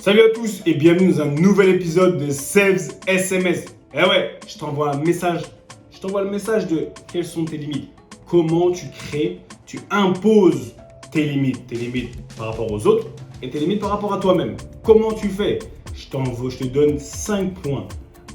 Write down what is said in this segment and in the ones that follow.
Salut à tous et bienvenue dans un nouvel épisode de Saves SMS. Eh ouais, je t'envoie un message. Je t'envoie le message de quelles sont tes limites. Comment tu crées, tu imposes tes limites par rapport aux autres et tes limites par rapport à toi-même. Comment tu fais? Je te donne 5 points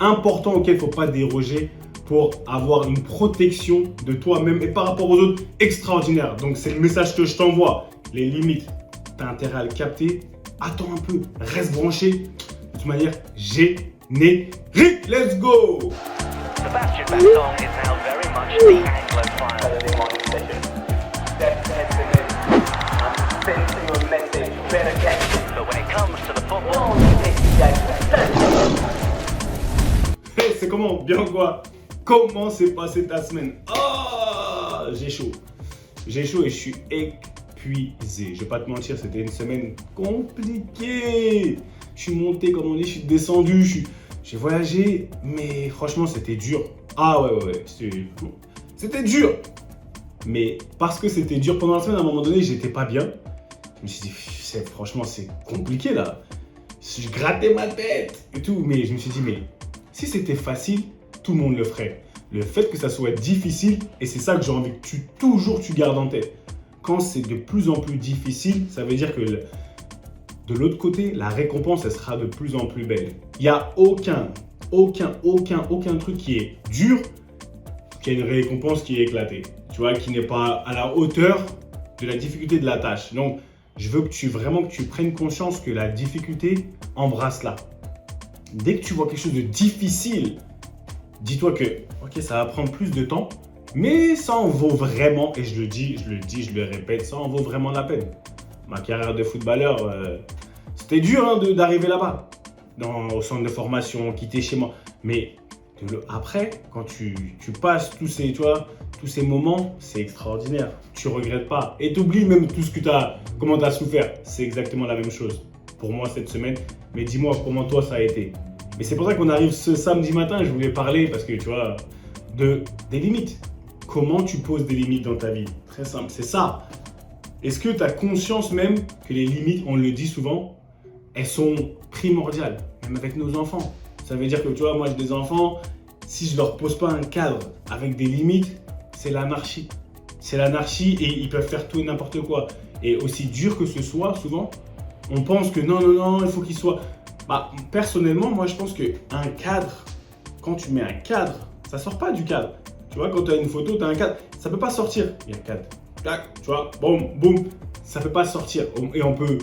importants auxquels il ne faut pas déroger pour avoir une protection de toi-même et par rapport aux autres extraordinaire. Donc c'est le message que je t'envoie. Les limites, tu as intérêt à le capter. Attends un peu, reste branché. De toute manière, générique. Let's go! Sebastian Vettel is now very much the Anglophile. But when it comes to the football, Hey, c'est comment? Bien ou quoi? Comment s'est passée ta semaine? Oh, j'ai chaud. J'ai chaud et je suis épuisé. Je vais pas te mentir, c'était une semaine compliquée. Je suis monté, comme on dit, je suis descendu, j'ai voyagé, mais franchement, c'était dur. Ah ouais, c'était dur. Mais parce que c'était dur pendant la semaine, à un moment donné, j'étais pas bien. Je me suis dit, franchement, c'est compliqué là. Je grattais ma tête et tout, mais je me suis dit, mais si c'était facile, tout le monde le ferait. Le fait que ça soit difficile, et c'est ça que j'ai envie que tu gardes en tête. Quand c'est de plus en plus difficile, ça veut dire que de l'autre côté, la récompense, elle sera de plus en plus belle. Il n'y a aucun truc qui est dur, qui a une récompense qui est éclatée. Tu vois, qui n'est pas à la hauteur de la difficulté de la tâche. Donc, je veux que tu prennes conscience que la difficulté, embrasse-la. Dès que tu vois quelque chose de difficile, dis-toi que, ok, ça va prendre plus de temps, mais ça en vaut vraiment, et je le répète, ça en vaut vraiment la peine. Ma carrière de footballeur, c'était dur d'arriver là-bas, au centre de formation, quitter chez moi. Mais après, quand tu passes tous ces moments, c'est extraordinaire. Tu ne regrettes pas. Et tu oublies même tout comment tu as souffert. C'est exactement la même chose pour moi cette semaine. Mais dis-moi comment toi ça a été. Et c'est pour ça qu'on arrive ce samedi matin. Je voulais parler parce que tu vois, des limites. Comment tu poses des limites dans ta vie? Très simple, c'est ça. Est-ce que tu as conscience même que les limites, on le dit souvent, elles sont primordiales, même avec nos enfants. Ça veut dire que tu vois, moi j'ai des enfants, si je leur pose pas un cadre avec des limites, c'est l'anarchie. C'est l'anarchie et ils peuvent faire tout et n'importe quoi. Et aussi dur que ce soit, souvent, on pense que non, il faut qu'il soit... personnellement, moi je pense qu'un cadre, quand tu mets un cadre, ça sort pas du cadre. Tu vois, quand tu as une photo, tu as un cadre, ça peut pas sortir. Il y a un cadre. Tac, tu vois, boum, ça peut pas sortir. Et on peut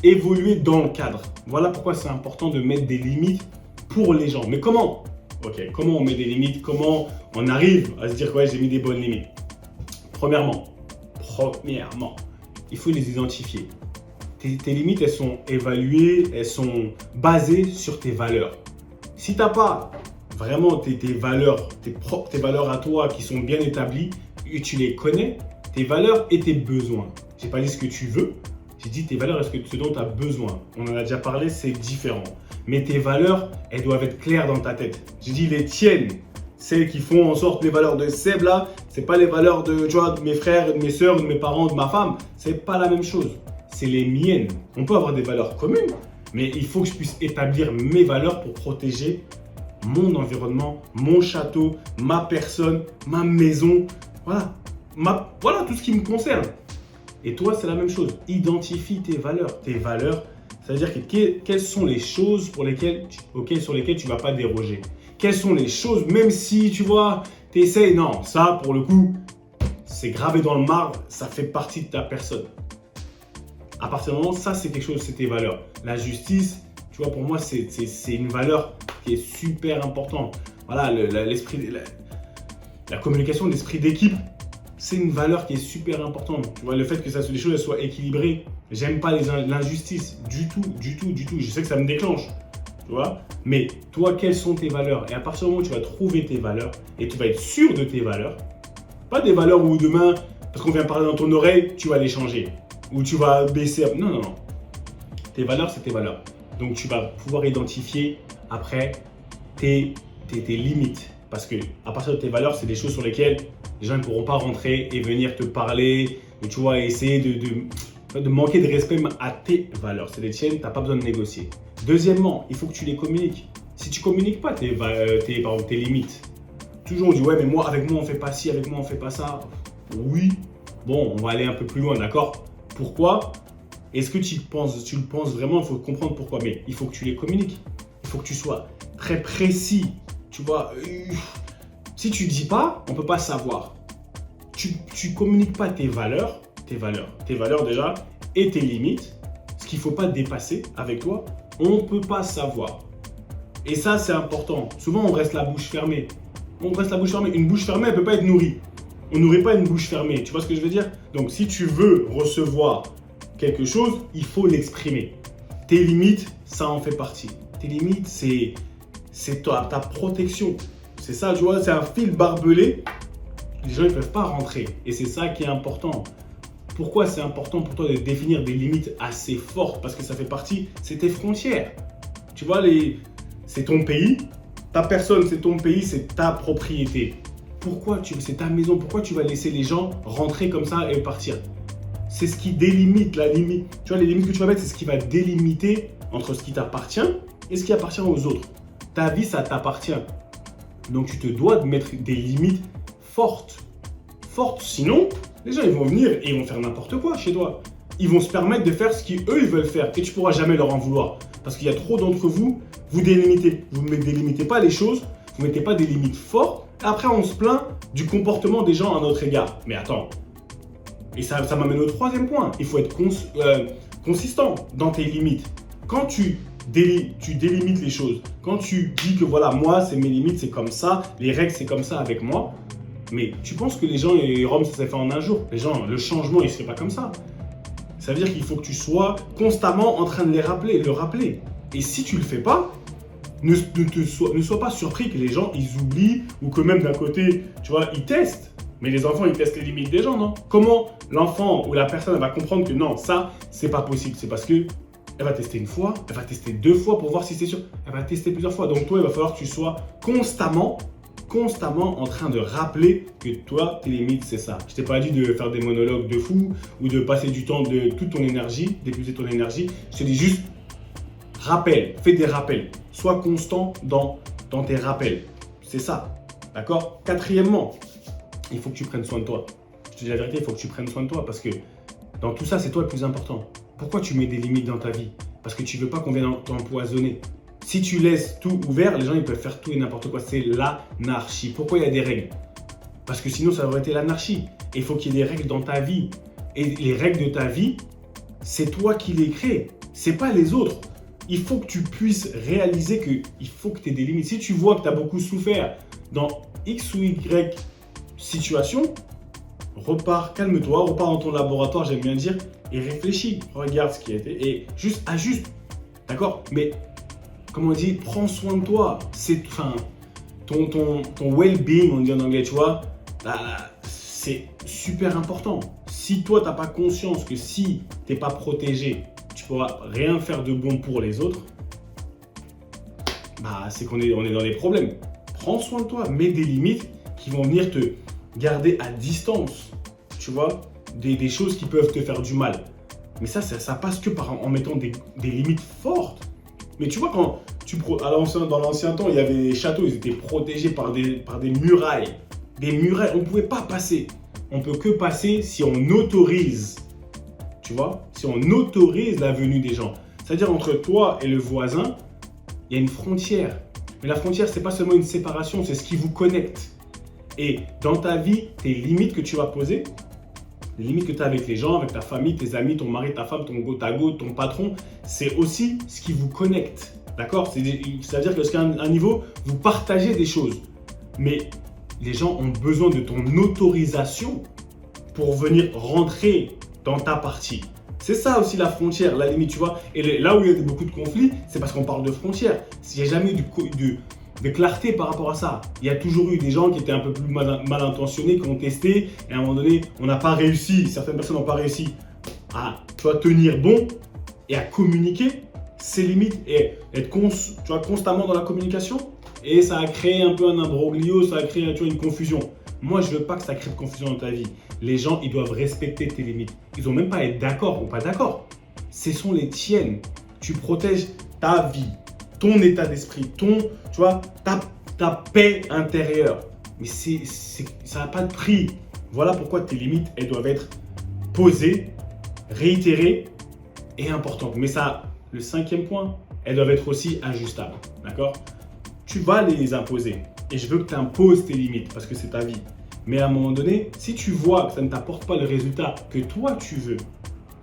évoluer dans le cadre. Voilà pourquoi c'est important de mettre des limites pour les gens. Mais comment? Ok, comment on met des limites? Comment on arrive à se dire ouais, j'ai mis des bonnes limites? Premièrement, il faut les identifier. Tes limites, elles sont évaluées, elles sont basées sur tes valeurs. Si tu n'as pas vraiment tes valeurs, tes valeurs à toi qui sont bien établies et tu les connais, tes valeurs et tes besoins. Je n'ai pas dit ce que tu veux, j'ai dit tes valeurs et ce dont tu as besoin. On en a déjà parlé, c'est différent. Mais tes valeurs, elles doivent être claires dans ta tête. J'ai dit les tiennes, celles qui font en sorte les valeurs de Seb là, c'est pas les valeurs de mes frères, de mes soeurs, de mes parents, de ma femme. C'est pas la même chose. C'est les miennes. On peut avoir des valeurs communes, mais il faut que je puisse établir mes valeurs pour protéger mon environnement, mon château, ma personne, ma maison, voilà tout ce qui me concerne. Et toi, c'est la même chose. Identifie tes valeurs. Tes valeurs, ça veut dire quelles sont les choses sur lesquelles tu ne vas pas déroger. Quelles sont les choses, même si tu vois, tu essayes, non, ça pour le coup, c'est gravé dans le marbre, ça fait partie de ta personne. À partir du moment, ça c'est quelque chose, c'est tes valeurs. La justice, tu vois, pour moi, c'est une valeur qui est super importante. Voilà, la communication, l'esprit d'équipe, c'est une valeur qui est super importante. Tu vois, le fait que les choses soient équilibrées. J'aime pas l'injustice du tout. Je sais que ça me déclenche, tu vois. Mais toi, quelles sont tes valeurs? Et à partir du moment où tu vas trouver tes valeurs et tu vas être sûr de tes valeurs, pas des valeurs où demain, parce qu'on vient parler dans ton oreille, tu vas les changer. Ou tu vas baisser. Non. Tes valeurs, c'est tes valeurs. Donc, tu vas pouvoir identifier après tes limites. Parce que à partir de tes valeurs, c'est des choses sur lesquelles les gens ne pourront pas rentrer et venir te parler. Et tu vois, essayer de manquer de respect à tes valeurs. C'est les tiennes, tu n'as pas besoin de négocier. Deuxièmement, il faut que tu les communiques. Si tu ne communiques pas tes limites, toujours on dit ouais mais moi avec moi on fait pas ci, avec moi on fait pas ça. Oui, bon on va aller un peu plus loin, d'accord? Pourquoi? Est-ce que tu le penses vraiment? Il faut comprendre pourquoi. Mais il faut que tu les communiques. Il faut que tu sois très précis. Tu vois, si tu ne dis pas, on ne peut pas savoir. Tu communiques pas tes valeurs déjà et tes limites, ce qu'il ne faut pas dépasser avec toi, on ne peut pas savoir. Et ça, c'est important. Souvent, on reste la bouche fermée. Une bouche fermée, elle ne peut pas être nourrie. On nourrit pas une bouche fermée. Tu vois ce que je veux dire? Donc, si tu veux recevoir quelque chose, il faut l'exprimer. Tes limites, ça en fait partie. Tes limites, c'est ta protection. C'est ça, tu vois, c'est un fil barbelé. Les gens ne peuvent pas rentrer. Et c'est ça qui est important. Pourquoi c'est important pour toi de définir des limites assez fortes? Parce que ça fait partie, c'est tes frontières. Tu vois, c'est ton pays. Ta personne, c'est ton pays, c'est ta propriété. C'est ta maison. Pourquoi tu vas laisser les gens rentrer comme ça et partir? C'est ce qui délimite la limite. Tu vois, les limites que tu vas mettre, c'est ce qui va délimiter entre ce qui t'appartient et ce qui appartient aux autres. Ta vie, ça t'appartient. Donc, tu te dois de mettre des limites fortes. Sinon, les gens, ils vont venir et ils vont faire n'importe quoi chez toi. Ils vont se permettre de faire ce qu'eux, ils veulent faire. Et tu ne pourras jamais leur en vouloir. Parce qu'il y a trop d'entre vous, vous délimitez. Vous ne délimitez pas les choses, vous ne mettez pas des limites fortes. Après, on se plaint du comportement des gens à notre égard. Mais attends. Et ça m'amène au troisième point. Il faut être consistant dans tes limites. Quand tu délimites les choses, quand tu dis que voilà, moi, c'est mes limites, c'est comme ça, les règles, c'est comme ça avec moi, mais tu penses que les gens, et Rome, ça s'est fait en un jour. Les gens, le changement, il ne se fait pas comme ça. Ça veut dire qu'il faut que tu sois constamment en train de le rappeler. Et si tu ne le fais pas, ne sois pas surpris que les gens, ils oublient ou que même d'un côté, tu vois, ils testent. Mais les enfants, ils testent les limites des gens, non? Comment l'enfant ou la personne va comprendre que non, ça, c'est pas possible? C'est parce que elle va tester une fois, elle va tester 2 fois pour voir si c'est sûr. Elle va tester plusieurs fois. Donc toi, il va falloir que tu sois constamment en train de rappeler que toi, tes limites, c'est ça. Je t'ai pas dit de faire des monologues de fou ou de passer du temps de toute ton énergie, d'épuiser ton énergie. Je te dis juste, fais des rappels. Sois constant dans tes rappels. C'est ça. D'accord? Quatrièmement, il faut que tu prennes soin de toi. Je te dis la vérité, il faut que tu prennes soin de toi parce que dans tout ça, c'est toi le plus important. Pourquoi tu mets des limites dans ta vie? Parce que tu ne veux pas qu'on vienne t'empoisonner. Si tu laisses tout ouvert, les gens ils peuvent faire tout et n'importe quoi. C'est l'anarchie. Pourquoi il y a des règles? Parce que sinon, ça aurait été l'anarchie. Et il faut qu'il y ait des règles dans ta vie. Et les règles de ta vie, c'est toi qui les crées. Ce n'est pas les autres. Il faut que tu puisses réaliser qu'il faut que tu aies des limites. Si tu vois que tu as beaucoup souffert dans X ou Y situation, repars, calme-toi, repars dans ton laboratoire, j'aime bien dire, et réfléchis, regarde ce qui a été, et juste ajuste, d'accord? Mais, comme on dit, prends soin de toi, ton well-being, on dit en anglais, tu vois, c'est super important. Si toi, tu n'as pas conscience que si tu n'es pas protégé, tu pourras rien faire de bon pour les autres, c'est qu'on est dans des problèmes. Prends soin de toi, mets des limites qui vont venir te garder à distance, tu vois, des choses qui peuvent te faire du mal. Mais ça passe que en mettant des limites fortes. Mais tu vois, dans l'ancien temps, il y avait des châteaux, ils étaient protégés par des murailles. Des murailles, on ne pouvait pas passer. On ne peut que passer si on autorise, tu vois, si on autorise la venue des gens. C'est-à-dire entre toi et le voisin, il y a une frontière. Mais la frontière, ce n'est pas seulement une séparation, c'est ce qui vous connecte. Et dans ta vie, tes limites que tu vas poser, les limites que tu as avec les gens, avec ta famille, tes amis, ton mari, ta femme, ta go, ton patron, c'est aussi ce qui vous connecte. D'accord? Ça veut dire qu'à un niveau, vous partagez des choses. Mais les gens ont besoin de ton autorisation pour venir rentrer dans ta partie. C'est ça aussi la frontière, la limite, tu vois. Et là où il y a beaucoup de conflits, c'est parce qu'on parle de frontières. Il n'y a jamais eu de clarté par rapport à ça. Il y a toujours eu des gens qui étaient un peu plus mal intentionnés, qui ont testé, et à un moment donné, on n'a pas réussi, certaines personnes n'ont pas réussi à tenir bon et à communiquer ses limites et être constamment dans la communication. Et ça a créé un peu un imbroglio, ça a créé une confusion. Moi, je veux pas que ça crée de confusion dans ta vie. Les gens, ils doivent respecter tes limites. Ils ont même pas à être d'accord ou pas d'accord. Ce sont les tiennes. Tu protèges ta vie, ton état d'esprit, tu vois, ta paix intérieure. Mais ça n'a pas de prix. Voilà pourquoi tes limites, elles doivent être posées, réitérées et importantes. Mais ça, le 5e point, elles doivent être aussi ajustables. D'accord? Tu vas les imposer. Et je veux que tu imposes tes limites parce que c'est ta vie. Mais à un moment donné, si tu vois que ça ne t'apporte pas le résultat que toi tu veux,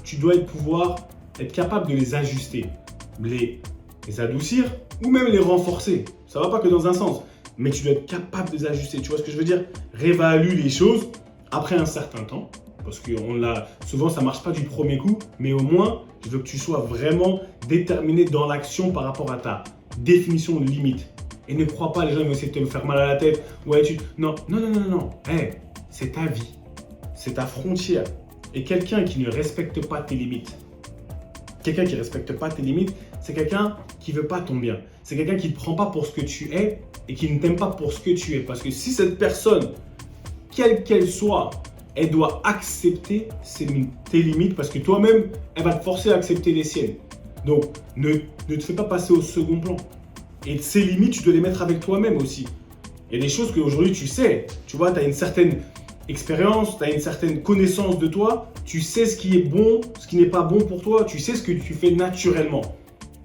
tu dois pouvoir être capable de les ajuster, les adoucir ou même les renforcer. Ça ne va pas que dans un sens, mais tu dois être capable de les ajuster. Tu vois ce que je veux dire? Réévalue les choses après un certain temps. Parce que souvent, ça ne marche pas du premier coup, mais au moins, je veux que tu sois vraiment déterminé dans l'action par rapport à ta définition de limite. Et ne crois pas, les gens vont essayer de te faire mal à la tête. Ouais, non. Hey, c'est ta vie. C'est ta frontière. Et quelqu'un qui ne respecte pas tes limites, c'est quelqu'un qui ne veut pas ton bien. C'est quelqu'un qui ne te prend pas pour ce que tu es et qui ne t'aime pas pour ce que tu es. Parce que si cette personne, quelle qu'elle soit, elle doit accepter tes limites parce que toi-même, elle va te forcer à accepter les siennes. Donc, ne te fais pas passer au second plan. Et ces limites, tu dois les mettre avec toi-même aussi. Il y a des choses qu'aujourd'hui, tu sais. Tu vois, tu as une certaine expérience, tu as une certaine connaissance de toi. Tu sais ce qui est bon, ce qui n'est pas bon pour toi. Tu sais ce que tu fais naturellement.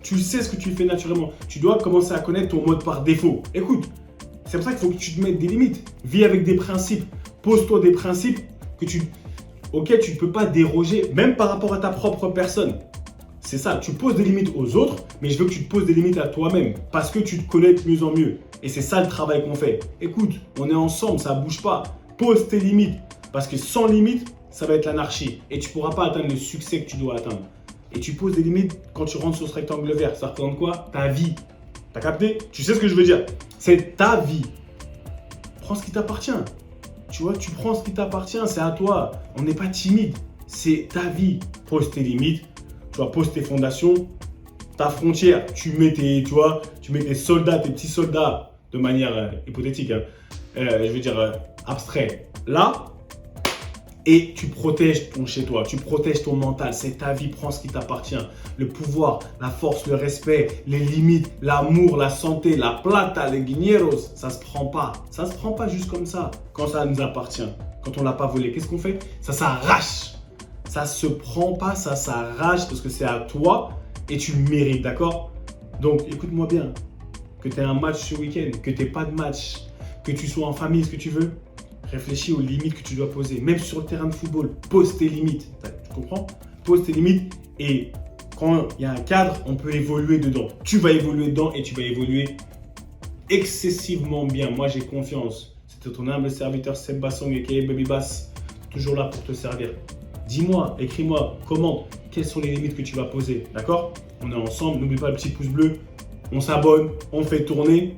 Tu dois commencer à connaître ton mode par défaut. Écoute, c'est pour ça qu'il faut que tu te mettes des limites. Vis avec des principes. Pose-toi des principes auxquels tu ne peux pas déroger, même par rapport à ta propre personne. C'est ça, tu poses des limites aux autres, mais je veux que tu te poses des limites à toi-même parce que tu te connais de mieux en mieux. Et c'est ça le travail qu'on fait. Écoute, on est ensemble, ça ne bouge pas. Pose tes limites parce que sans limites, ça va être l'anarchie et tu ne pourras pas atteindre le succès que tu dois atteindre. Et tu poses des limites quand tu rentres sur ce rectangle vert. Ça représente quoi? Ta vie. T'as capté? Tu sais ce que je veux dire? C'est ta vie. Prends ce qui t'appartient. Tu vois, tu prends ce qui t'appartient, c'est à toi. On n'est pas timide. C'est ta vie. Pose tes limites. Tu vois, pose tes fondations, ta frontière, tu mets tes soldats, tes petits soldats, de manière hypothétique, abstrait, là, et tu protèges ton chez-toi, tu protèges ton mental, c'est ta vie, prends ce qui t'appartient. Le pouvoir, la force, le respect, les limites, l'amour, la santé, la plata, les guineros, ça se prend pas. Ça se prend pas juste comme ça, quand ça nous appartient, quand on l'a pas volé. Qu'est-ce qu'on fait? Ça s'arrache. Ça se prend pas, ça s'arrache parce que c'est à toi et tu le mérites, d'accord? Donc, écoute-moi bien. Que tu aies un match ce week-end, que tu n'aies pas de match, que tu sois en famille, ce que tu veux, réfléchis aux limites que tu dois poser. Même sur le terrain de football, pose tes limites. Tu comprends? Pose tes limites et quand il y a un cadre, on peut évoluer dedans. Tu vas évoluer dedans et tu vas évoluer excessivement bien. Moi, j'ai confiance. C'était ton humble serviteur Seb Bassong aka Baby Bass, toujours là pour te servir. Dis-moi, écris-moi, commente, quelles sont les limites que tu vas poser, d'accord? On est ensemble, n'oublie pas le petit pouce bleu, on s'abonne, on fait tourner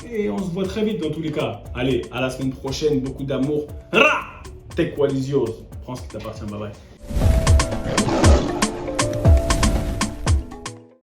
et on se voit très vite dans tous les cas. Allez, à la semaine prochaine, beaucoup d'amour. Take what is yours. Prends ce qui t'appartient, bye bye.